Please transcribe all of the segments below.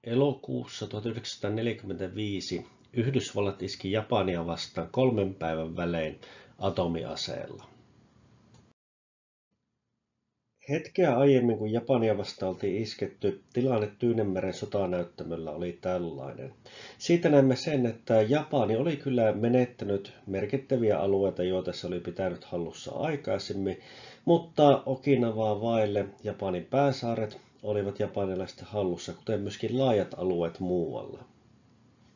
Elokuussa 1945 Yhdysvallat iski Japania vastaan 3 päivän välein atomiaseella. Hetkeä aiemmin kun Japania vastaan oltiin isketty, tilanne Tyynenmeren sotanäyttämöllä oli tällainen. Siitä näemme sen, että Japani oli kyllä menettänyt merkittäviä alueita, joita se oli pitänyt hallussa aikaisemmin, mutta Okinawaa vaille Japanin pääsaaret olivat japanilaisten hallussa, kuten myöskin laajat alueet muualla.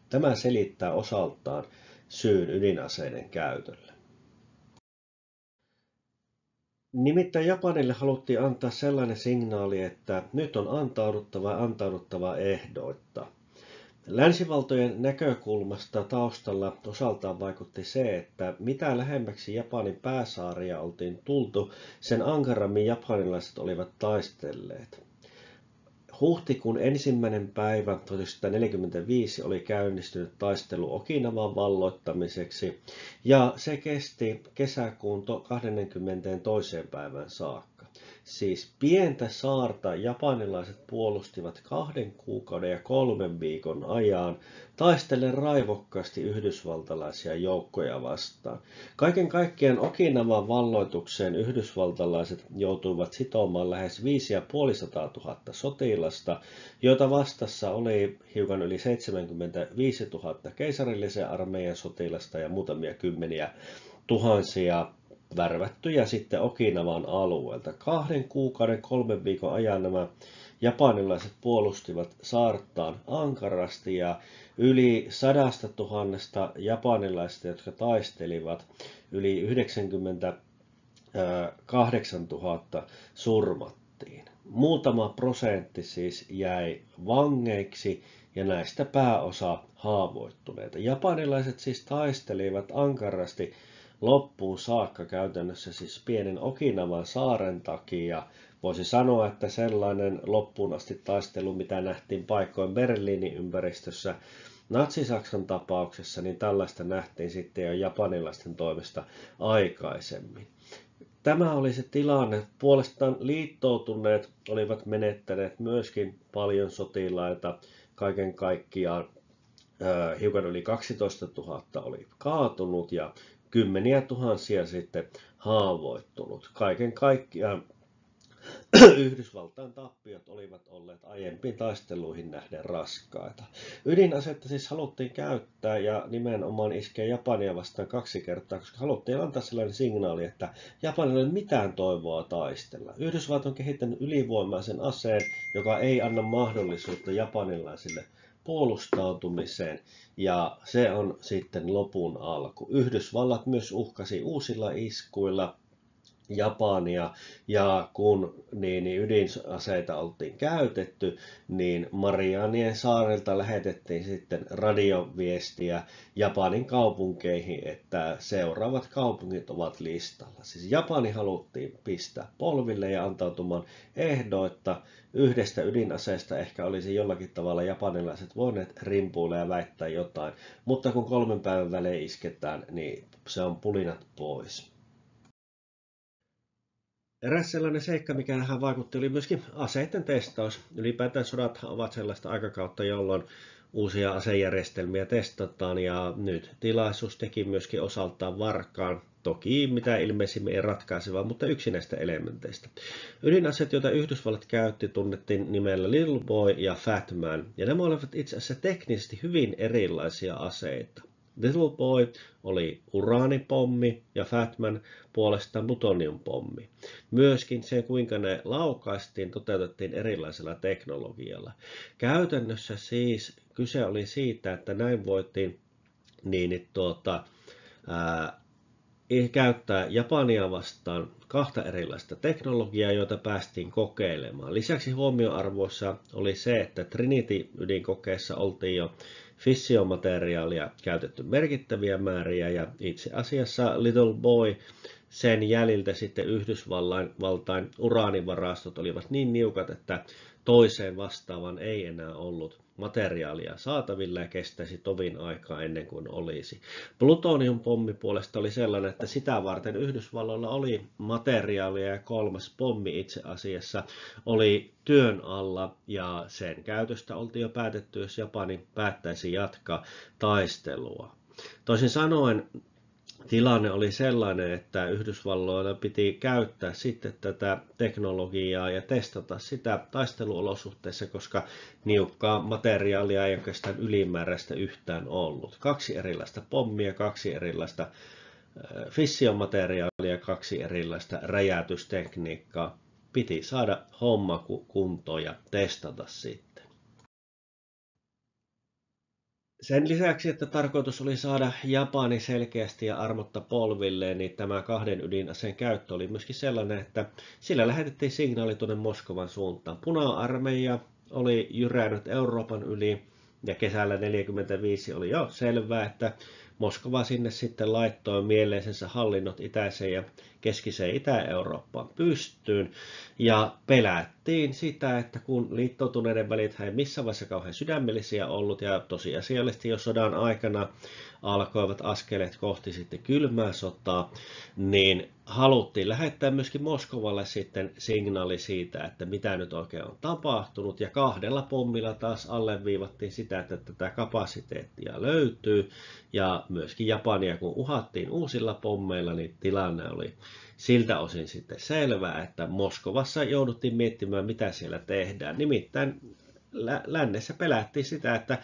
Tämä selittää osaltaan syyn ydinaseiden käytölle. Nimittäin Japanille haluttiin antaa sellainen signaali, että nyt on antauduttava ehdoitta. Länsivaltojen näkökulmasta taustalla osaltaan vaikutti se, että mitä lähemmäksi Japanin pääsaaria oltiin tultu, sen ankarammin japanilaiset olivat taistelleet. Huhtikuun 1. päivä 1945 oli käynnistynyt taistelu Okinawan valloittamiseksi ja se kesti kesäkuun 22. päivän saakka. Siis pientä saarta japanilaiset puolustivat 2 kuukauden ja 3 viikon ajan taistellen raivokkaasti yhdysvaltalaisia joukkoja vastaan. Kaiken kaikkiaan Okinawan valloitukseen yhdysvaltalaiset joutuivat sitomaan lähes 550 000 sotilasta, joita vastassa oli hiukan yli 75 000 keisarillisen armeijan sotilasta ja muutamia kymmeniä tuhansia värvättyjä sitten Okinawan alueelta. 2 kuukauden 3 viikon ajan nämä japanilaiset puolustivat saartaan ankarasti ja yli 100 000 japanilaista, jotka taistelivat, yli 98 000 surmattiin. Muutama prosentti siis jäi vangeiksi ja näistä pääosa haavoittuneita. Japanilaiset siis taistelivat ankarasti loppuun saakka käytännössä siis pienen Okinawan saaren takia. Voisi sanoa, että sellainen loppuun asti taistelu, mitä nähtiin paikoin Berliinin ympäristössä Natsi-Saksan tapauksessa, niin tällaista nähtiin sitten jo japanilaisten toimesta aikaisemmin. Tämä oli se tilanne. Puolestaan liittoutuneet olivat menettäneet myöskin paljon sotilaita. Kaiken kaikkiaan hiukan yli 12 000 oli kaatunut ja kymmeniä tuhansia sitten haavoittunut. Kaiken kaikkiaan Yhdysvaltain tappiot olivat olleet aiempiin taisteluihin nähden raskaita. Ydinasetta siis haluttiin käyttää ja nimenomaan iskeä Japania vastaan 2 kertaa, koska haluttiin antaa sellainen signaali, että Japanilla ei ole mitään toivoa taistella. Yhdysvallat on kehittänyt ylivoimaisen aseen, joka ei anna mahdollisuutta japanilaisille puolustautumiseen, ja se on sitten lopun alku. Yhdysvallat myös uhkasi uusilla iskuilla Japania, ja kun ydinaseita oltiin käytetty, niin Marianien saarilta lähetettiin sitten radioviestiä Japanin kaupunkeihin, että seuraavat kaupungit ovat listalla. Siis Japani haluttiin pistää polville ja antautumaan ehdoitta. Yhdestä ydinaseesta ehkä olisi jollakin tavalla japanilaiset voineet rimpuilla ja väittää jotain, mutta kun 3 päivän välein isketään, niin se on pulinat pois. Eräs sellainen seikka, mikä tähän vaikutti, oli myöskin aseiden testaus. Ylipäätään sodat ovat sellaista aikakautta, jolloin uusia asejärjestelmiä testataan, ja nyt tilaisuus teki myöskin osaltaan varkaan. Toki mitä ilmeisimmin ei ratkaiseva, mutta yksi näistä elementeistä. Ydinaseet, joita Yhdysvallat käytti, tunnettiin nimellä Little Boy ja Fat Man, ja nämä olivat itse asiassa teknisesti hyvin erilaisia aseita. Little Boy oli uraanipommi ja Fat Man puolestaan plutoniumpommi. Myöskin se, kuinka ne laukaistiin, toteutettiin erilaisella teknologialla. Käytännössä siis kyse oli siitä, että näin voitiin käyttää Japania vastaan 2 erilaista teknologiaa, joita päästiin kokeilemaan. Lisäksi huomioarvoissa oli se, että Trinity-ydinkokeessa oltiin jo fissiomateriaalia käytetty merkittäviä määriä, ja itse asiassa Little Boy sen jäljiltä sitten Yhdysvaltain uraanivarastot olivat niin niukat, että toiseen vastaavan ei enää ollut materiaalia saatavilla ja kestäisi tovin aikaa ennen kuin olisi. Plutoniumpommi puolesta oli sellainen, että sitä varten Yhdysvalloilla oli materiaalia ja kolmas pommi itse asiassa oli työn alla ja sen käytöstä oltiin jo päätetty, jos Japani päättäisi jatkaa taistelua. Toisin sanoen tilanne oli sellainen, että Yhdysvalloilla piti käyttää sitten tätä teknologiaa ja testata sitä taisteluolosuhteissa, koska niukkaa materiaalia ei oikeastaan ylimääräistä yhtään ollut. 2 erilaista pommia, 2 erilaista fissiomateriaalia, 2 erilaista räjäytystekniikkaa. Piti saada homma kuntoon ja testata sitten. Sen lisäksi, että tarkoitus oli saada Japani selkeästi ja armotta polvilleen, niin tämä 2 ydinaseen käyttö oli myöskin sellainen, että sillä lähetettiin signaali tuonne Moskovan suuntaan. Puna-armeija oli jyrännyt Euroopan yli ja kesällä 1945 oli jo selvää, että Moskova sinne sitten laittoi mieleisensä hallinnot itäiseen ja keskiseen Itä-Eurooppaan pystyyn. Ja pelättiin sitä, että kun liittoutuneiden välit ei missään vaiheessa kauhean sydämellisiä ollut ja tosiasiallisesti jo sodan aikana alkoivat askeleet kohti sitten kylmää sotaa, niin haluttiin lähettää myöskin Moskovalle sitten signaali siitä, että mitä nyt oikein on tapahtunut. Ja 2 pommilla taas alleviivattiin sitä, että tätä kapasiteettia löytyy. Ja myöskin Japania, kun uhattiin uusilla pommeilla, niin tilanne oli siltä osin sitten selvää, että Moskovassa jouduttiin miettimään, mitä siellä tehdään. Nimittäin lännessä pelättiin sitä, että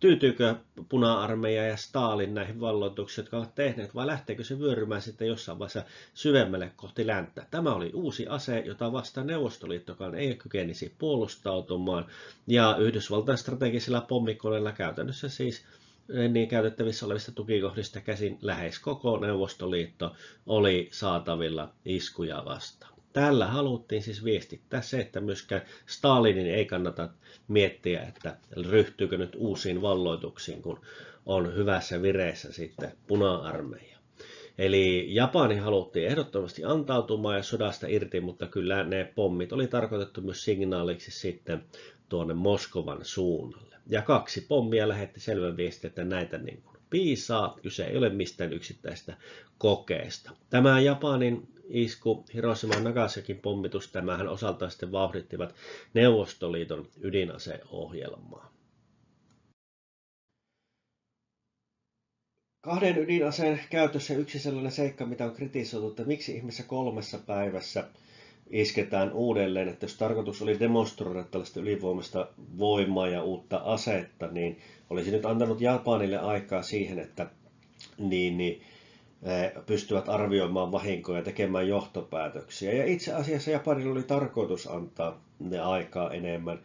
tyytyykö Puna-armeija ja Stalin näihin valloituksiin, jotka ovat tehneet, vai lähteekö se vyörymään sitten jossain vaiheessa syvemmälle kohti länttä. Tämä oli uusi ase, jota vastaan Neuvostoliittokaan ei kykenisi puolustautumaan, ja Yhdysvaltain strategisilla pommikoneilla käytännössä siis niin käytettävissä olevista tukikohdista käsin lähes koko Neuvostoliitto oli saatavilla iskuja vastaan. Tällä haluttiin siis viestittää se, että myöskään Stalinin ei kannata miettiä, että ryhtyykö nyt uusiin valloituksiin, kun on hyvässä vireessä sitten Puna-armeija. Eli Japani haluttiin ehdottomasti antautumaan ja sodasta irti, mutta kyllä ne pommit oli tarkoitettu myös signaaliksi sitten tuonne Moskovan suunnalle. Ja 2 pommia lähetti selvän viestin, että näitä niin kuin piisaa, kyse ei ole mistään yksittäistä kokeesta. Tämä Japanin isku Hiroshima ja Nagasakin pommitus, tämähän osaltaan sitten vauhdittivat Neuvostoliiton ydinaseohjelmaa. 2 ydinaseen käytössä yksi sellainen seikka, mitä on kritisoitu, että miksi ihmeessä 3 päivässä isketään uudelleen, että jos tarkoitus oli demonstroida tällaista ylivoimasta voimaa ja uutta asetta, niin olisi nyt antanut Japanille aikaa siihen, että pystyvät arvioimaan vahinkoja ja tekemään johtopäätöksiä. Ja itse asiassa Japanilla oli tarkoitus antaa ne aikaa enemmän.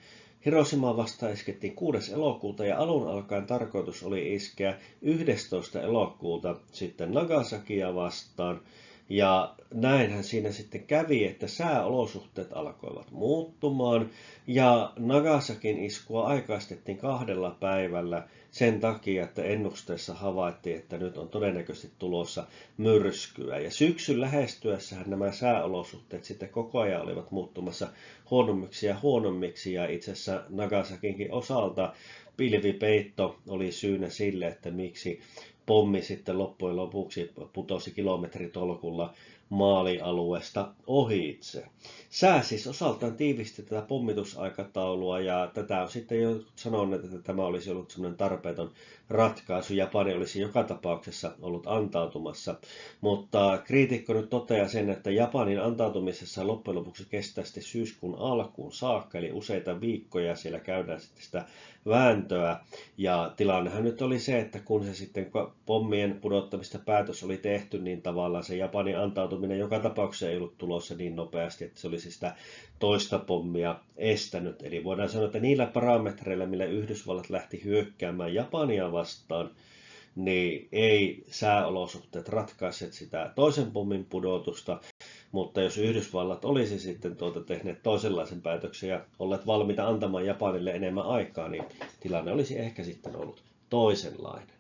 Hiroshimaa vastaan iskettiin 6. elokuuta ja alun alkaen tarkoitus oli iskeä 11. elokuuta sitten Nagasakia vastaan. Ja näinhän siinä sitten kävi, että sääolosuhteet alkoivat muuttumaan ja Nagasakin iskua aikaistettiin 2 päivällä sen takia, että ennusteessa havaittiin, että nyt on todennäköisesti tulossa myrskyä. Ja syksyn lähestyessähän nämä sääolosuhteet sitten koko ajan olivat muuttumassa huonommiksi ja huonommiksi ja itse asiassa Nagasakinkin osalta pilvipeitto oli syynä sille, että miksi pommi sitten loppujen lopuksi putosi kilometritolkulla maalialueesta ohitse. Sää siis osaltaan tiivisti tätä pommitusaikataulua ja tätä on sitten jo sanonut, että tämä olisi ollut semmoinen tarpeeton ratkaisu. Japani olisi joka tapauksessa ollut antautumassa, mutta kriitikko nyt toteaa sen, että Japanin antautumisessa loppujen lopuksi kestää sitten syyskuun alkuun saakka, eli useita viikkoja siellä käydään sitten sitä vääntöä. Ja tilannehan nyt oli se, että kun se sitten pommien pudottamista päätös oli tehty, niin tavallaan se Japanin antautuminen joka tapauksessa ei ollut tulossa niin nopeasti, että se olisi sitä toista pommia estänyt. Eli voidaan sanoa, että niillä parametreilla, millä Yhdysvallat lähti hyökkäämään Japania vastaan, niin ei sääolosuhteet ratkaisseet sitä toisen pommin pudotusta, mutta jos Yhdysvallat olisi sitten tehneet toisenlaisen päätöksen ja olleet valmiita antamaan Japanille enemmän aikaa, niin tilanne olisi ehkä sitten ollut toisenlainen.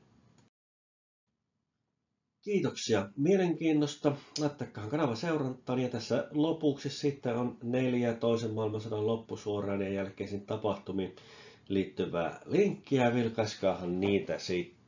Kiitoksia mielenkiinnosta. Laittakaa kanava seurantaan ja tässä lopuksi sitten on 4 toisen maailmansodan loppusuoraan ja jälkeisiin tapahtumiin liittyvää linkkiä. Vilkaiskaahan niitä sitten.